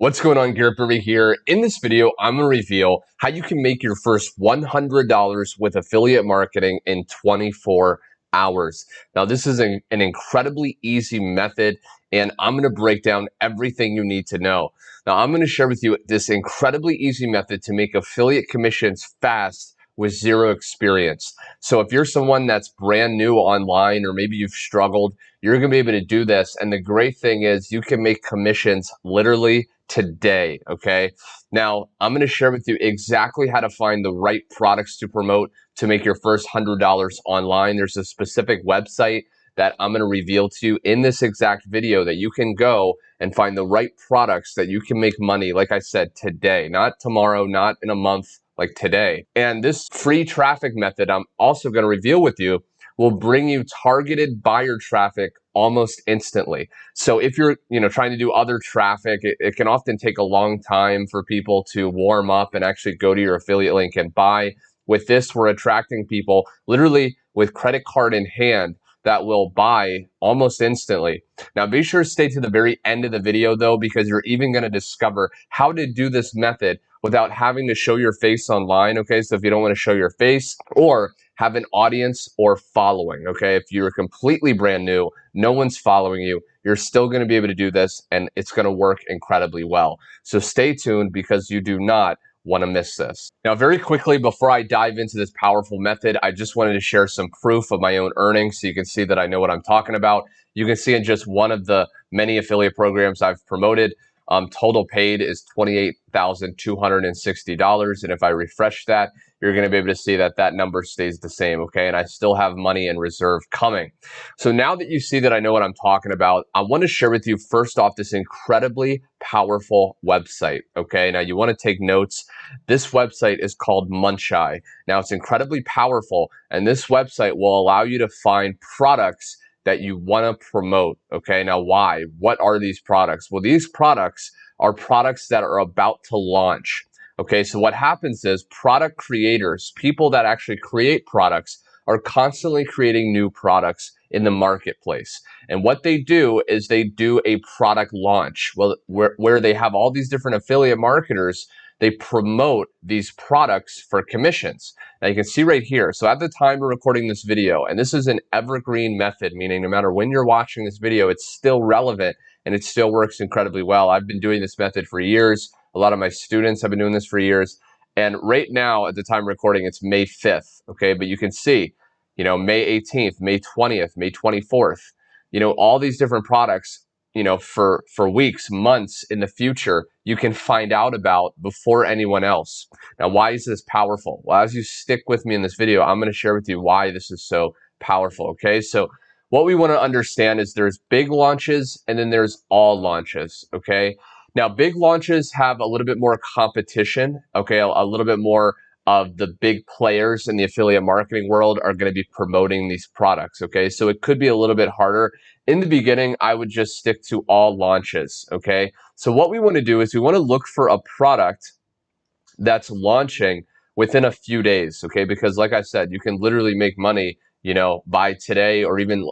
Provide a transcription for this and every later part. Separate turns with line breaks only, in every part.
What's going on, Garrett here. In this video, I'm going to reveal how you can make your first $100 with affiliate marketing in 24 hours. Now, this is an incredibly easy method, and I'm going to break down everything you need to know. Now, I'm going to share with you this incredibly easy method to make affiliate commissions fast with zero experience. So if you're someone that's brand new online, or maybe you've struggled, you're going to be able to do this. And the great thing is you can make commissions literally today, okay? Now, I'm going to share with you exactly how to find the right products to promote to make your first $100 online. There's a specific website that I'm going to reveal to you in this exact video that you can go and find the right products that you can make money, like I said, today, not tomorrow, not in a month, like today. And this free traffic method I'm also going to reveal with you will bring you targeted buyer traffic almost instantly. So if you're trying to do other traffic, it can often take a long time for people to warm up and actually go to your affiliate link and buy. With this, we're attracting people literally with credit card in hand that will buy almost instantly. Now, be sure to stay to the very end of the video though, because you're even going to discover how to do this method without having to show your face online, okay? So if you don't want to show your face or have an audience or following, okay? If you're completely brand new, no one's following you, you're still going to be able to do this, and it's going to work incredibly well. So stay tuned, because you do not want to miss this. Now, very quickly, before I dive into this powerful method, I just wanted to share some proof of my own earnings so you can see that I know what I'm talking about. You can see in just one of the many affiliate programs I've promoted, total paid is $28,260. And if I refresh that, you're going to be able to see that that number stays the same, okay? And I still have money in reserve coming. So now that you see that I know what I'm talking about, I want to share with you first off this incredibly powerful website, okay? Now you want to take notes. This website is called Muncheye. Now it's incredibly powerful, and this website will allow you to find products that you want to promote, okay? Now, why? What are these products? Well, these products are products that are about to launch, okay? So what happens is product creators, people that actually create products, are constantly creating new products in the marketplace. And what they do is they do a product launch, well, where they have all these different affiliate marketers. They promote these products for commissions. Now you can see right here, so at the time we're recording this video, and this is an evergreen method, meaning no matter when you're watching this video, it's still relevant and it still works incredibly well. I've been doing this method for years. A lot of my students have been doing this for years. And right now, at the time of recording, it's May 5th, okay? But you can see, May 18th, May 20th, May 24th, all these different products, for weeks, months in the future, you can find out about before anyone else. Now, why is this powerful? Well, as you stick with me in this video, I'm going to share with you why this is so powerful, okay? So what we want to understand is there's big launches and then there's all launches, okay? Now, big launches have a little bit more competition, okay? A little bit more of the big players in the affiliate marketing world are going to be promoting these products, okay? So it could be a little bit harder. In the beginning, I would just stick to all launches, okay? So what we want to do is we want to look for a product that's launching within a few days, okay? Because like I said, you can literally make money, by today or even,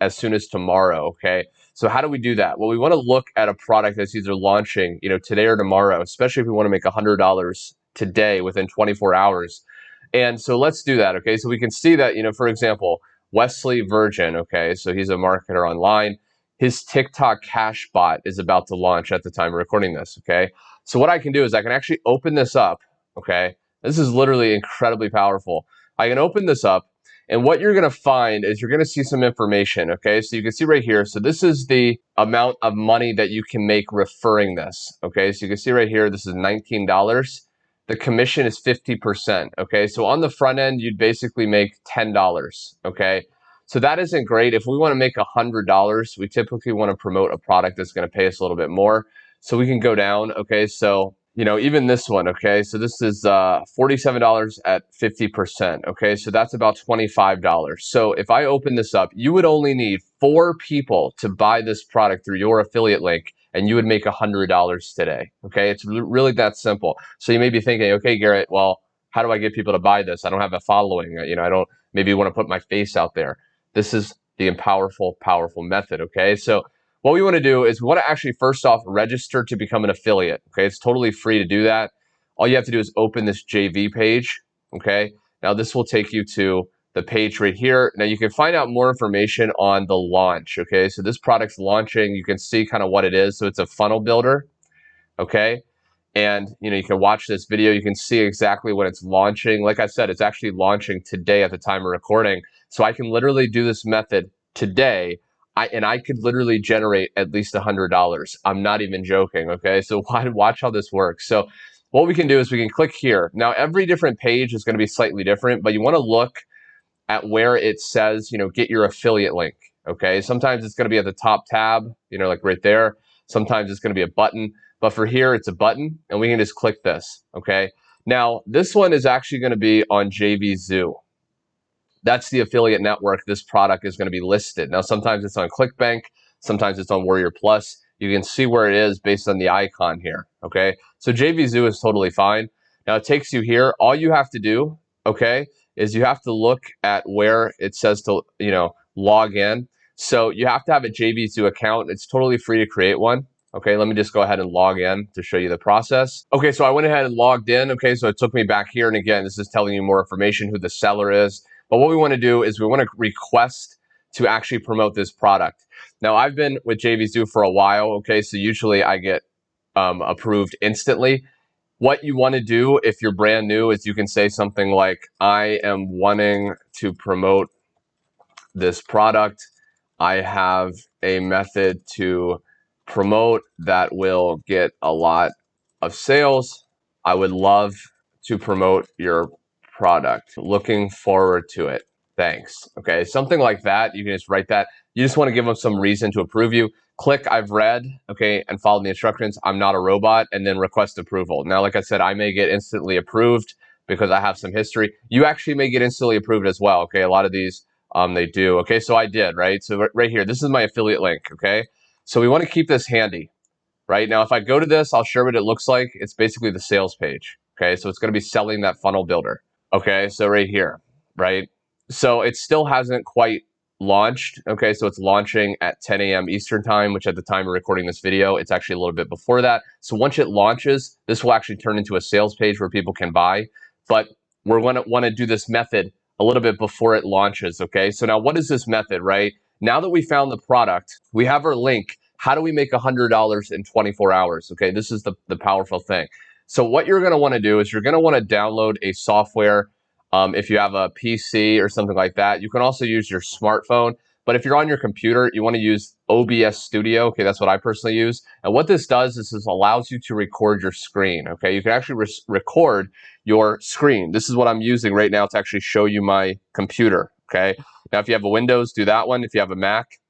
as soon as tomorrow, okay? So how do we do that? Well, we want to look at a product that's either launching, today or tomorrow, especially if we want to make $100 today within 24 hours. And so let's do that, okay? So we can see that, for example, Wesley Virgin, okay? So he's a marketer online. His TikTok cash bot is about to launch at the time of recording this, okay? So what I can do is I can actually open this up, okay? This is literally incredibly powerful. I can open this up, and what you're going to find is you're going to see some information, okay? So you can see right here. So this is the amount of money that you can make referring this, okay? So you can see right here, this is $19. The commission is 50%, okay? So on the front end, you'd basically make $10, okay? So that isn't great. If we want to make $100, we typically want to promote a product that's going to pay us a little bit more. So we can go down, okay? So, even this one, okay? So this is $47 at 50%, okay? So that's about $25. So if I open this up, you would only need 4 people to buy this product through your affiliate link, and you would make $100 today, okay? It's really that simple. So you may be thinking, okay, Garrett, well, how do I get people to buy this? I don't have a following. I don't maybe want to put my face out there. This is the powerful method, okay? So what we want to do is we want to actually first off register to become an affiliate. Okay, it's totally free to do that. All you have to do is open this JV page. Okay, now this will take you to the page right here. Now you can find out more information on the launch. Okay, so this product's launching. You can see kind of what it is. So it's a funnel builder. Okay, and you can watch this video. You can see exactly when it's launching. Like I said, it's actually launching today at the time of recording. So I can literally do this method today. I could literally generate at least $100. I'm not even joking. Okay, so watch how this works. So what we can do is we can click here. Now every different page is going to be slightly different, but you want to look at where it says, get your affiliate link. Okay, sometimes it's going to be at the top tab, like right there. Sometimes it's going to be a button, but for here it's a button, and we can just click this. Okay, now this one is actually going to be on j-v-zoo. That's the affiliate network this product is going to be listed. Now sometimes it's on ClickBank, sometimes it's on Warrior Plus. You can see where it is based on the icon here. Okay, so j-v-zoo is totally fine. Now it takes you here. All you have to do, okay, is you have to look at where it says to, log in. So you have to have a j-v-zoo account. It's totally free to create one. Okay, let me just go ahead and log in to show you the process. Okay, so I went ahead and logged in. Okay, so it took me back here. And again, this is telling you more information, who the seller is. But what we want to do is we want to request to actually promote this product. Now, I've been with j-v-zoo for a while. Okay, so usually I get approved instantly. What you want to do if you're brand new is you can say something like, I am wanting to promote this product. I have a method to promote that will get a lot of sales. I would love to promote your product. Looking forward to it. Thanks. Okay, something like that. You can just write that. You just want to give them some reason to approve you. Click I've read, okay, and follow the instructions. I'm not a robot, and then request approval. Now, like I said, I may get instantly approved because I have some history. You actually may get instantly approved as well, okay? A lot of these, they do. Okay, so I did, right? So right here, this is my affiliate link, okay? So we want to keep this handy, right? Now, if I go to this, I'll show what it looks like. It's basically the sales page, okay? So it's going to be selling that funnel builder, okay? So right here, right? So it still hasn't quite launched. Okay, so it's launching at 10 a.m. Eastern time, which at the time of recording this video, it's actually a little bit before that. So once it launches, this will actually turn into a sales page where people can buy. But we're going to want to do this method a little bit before it launches. Okay, so now what is this method, right? Now that we found the product, we have our link. How do we make $100 in 24 hours? Okay, this is the powerful thing. So what you're going to want to do is you're going to want to download a software. If you have a PC or something like that, you can also use your smartphone. But if you're on your computer, you want to use OBS Studio. Okay, that's what I personally use. And what this does is this allows you to record your screen. Okay, you can actually record your screen. This is what I'm using right now to actually show you my computer. Okay, now if you have a Windows, do that one. If you have a Mac,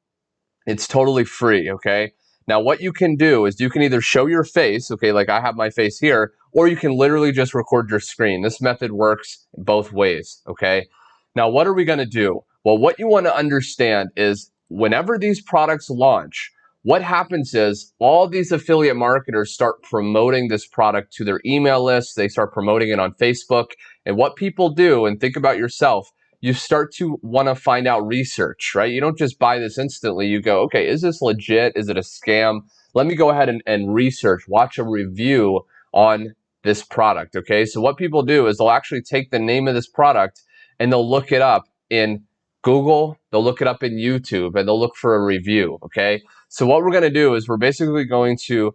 it's totally free. Okay. Now, what you can do is you can either show your face, okay, like I have my face here, or you can literally just record your screen. This method works both ways, okay? Now, what are we going to do? Well, what you want to understand is whenever these products launch, what happens is all these affiliate marketers start promoting this product to their email list. They start promoting it on Facebook. And what people do, and think about yourself, you start to want to find out research, right? You don't just buy this instantly. You go, okay, is this legit? Is it a scam? Let me go ahead and research, watch a review on this product, okay? So what people do is they'll actually take the name of this product and they'll look it up in Google, they'll look it up in YouTube, and they'll look for a review, okay? So what we're going to do is we're basically going to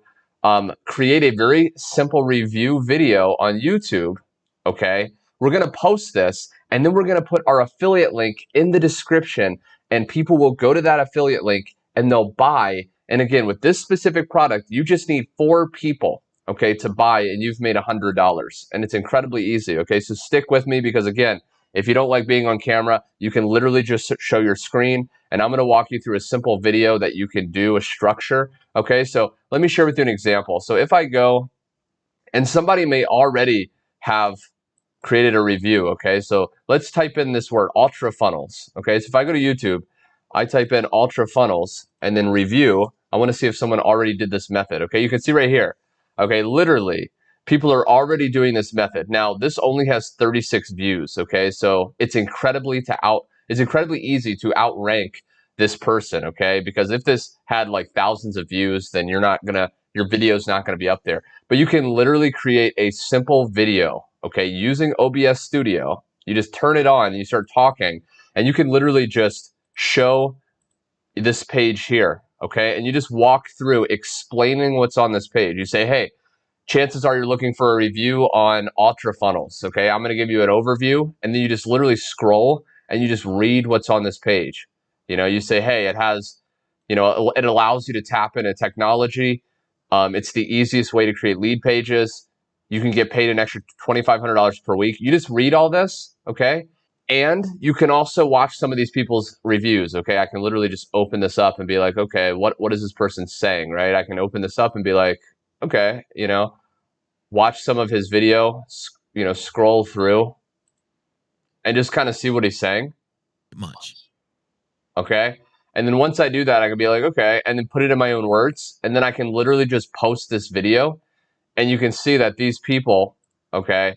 create a very simple review video on YouTube, okay? We're going to post this, and then we're going to put our affiliate link in the description, and people will go to that affiliate link and they'll buy. And again, with this specific product, you just need 4 people, okay, to buy, and you've made $100. And it's incredibly easy, okay? So stick with me because, again, if you don't like being on camera, you can literally just show your screen, and I'm going to walk you through a simple video that you can do, a structure, okay? So let me share with you an example. So if I go, and somebody may already have created a review, okay? So let's type in this word, ultra funnels, okay? So if I go to YouTube, I type in ultra funnels and then review. I want to see if someone already did this method, okay? You can see right here, okay? Literally, people are already doing this method. Now, this only has 36 views, okay? So it's incredibly easy to outrank this person, okay? Because if this had like thousands of views, then your video's not gonna be up there. But you can literally create a simple video, okay, using OBS Studio. You just turn it on and you start talking, and you can literally just show this page here, okay? And you just walk through explaining what's on this page. You say, hey, chances are you're looking for a review on Ultra funnels, okay? I'm gonna give you an overview, and then you just literally scroll and you just read what's on this page. You know, you say, hey, it has, you know, it allows you to tap into technology. It's the easiest way to create lead pages. You can get paid an extra $2,500 per week. You just read all this, okay? And you can also watch some of these people's reviews, okay? I can literally just open this up and be like, okay, what is this person saying, right? I can open this up and be like, okay, you know, watch some of his video, you know, scroll through and just kind of see what he's saying. Okay. And then once I do that, I can be like, okay, and then put it in my own words. And then I can literally just post this video, and you can see that these people, okay,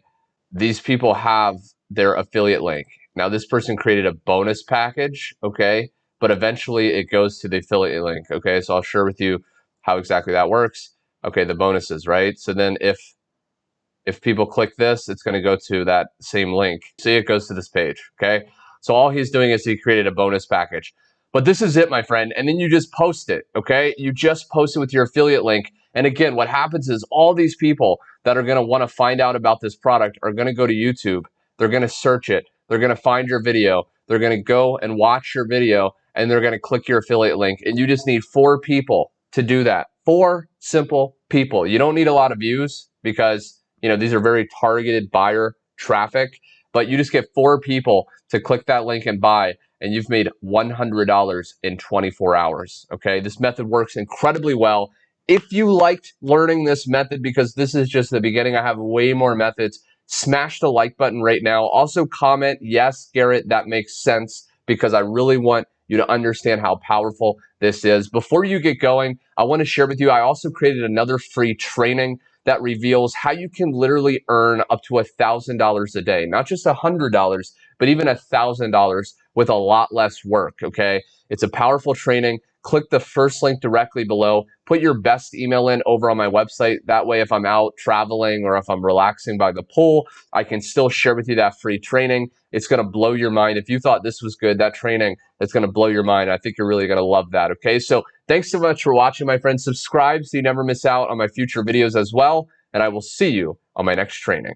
these people have their affiliate link. Now, this person created a bonus package, okay, but eventually it goes to the affiliate link, okay? So I'll share with you how exactly that works. Okay, the bonuses, right? So then if people click this, it's going to go to that same link. See, it goes to this page, okay? So all he's doing is he created a bonus package. But this is it, my friend, and then you just post it, okay? You just post it with your affiliate link. And again, what happens is all these people that are going to want to find out about this product are going to go to YouTube. They're going to search it. They're going to find your video. They're going to go and watch your video, and they're going to click your affiliate link. And you just need 4 people to do that. 4 simple people. You don't need a lot of views because, you know, these are very targeted buyer traffic, but you just get 4 people to click that link and buy, and you've made $100 in 24 hours, okay? This method works incredibly well. If you liked learning this method, because this is just the beginning, I have way more methods, smash the like button right now. Also comment, yes, Garrett, that makes sense, because I really want you to understand how powerful this is. Before you get going, I want to share with you, I also created another free training that reveals how you can literally earn up to $1,000 a day, not just $100, but even $1,000 with a lot less work, okay? It's a powerful training. Click the first link directly below. Put your best email in over on my website. That way, if I'm out traveling or if I'm relaxing by the pool, I can still share with you that free training. It's going to blow your mind. If you thought this was good, that training, it's going to blow your mind. I think you're really going to love that, okay? So thanks so much for watching, my friends. Subscribe so you never miss out on my future videos as well, and I will see you on my next training.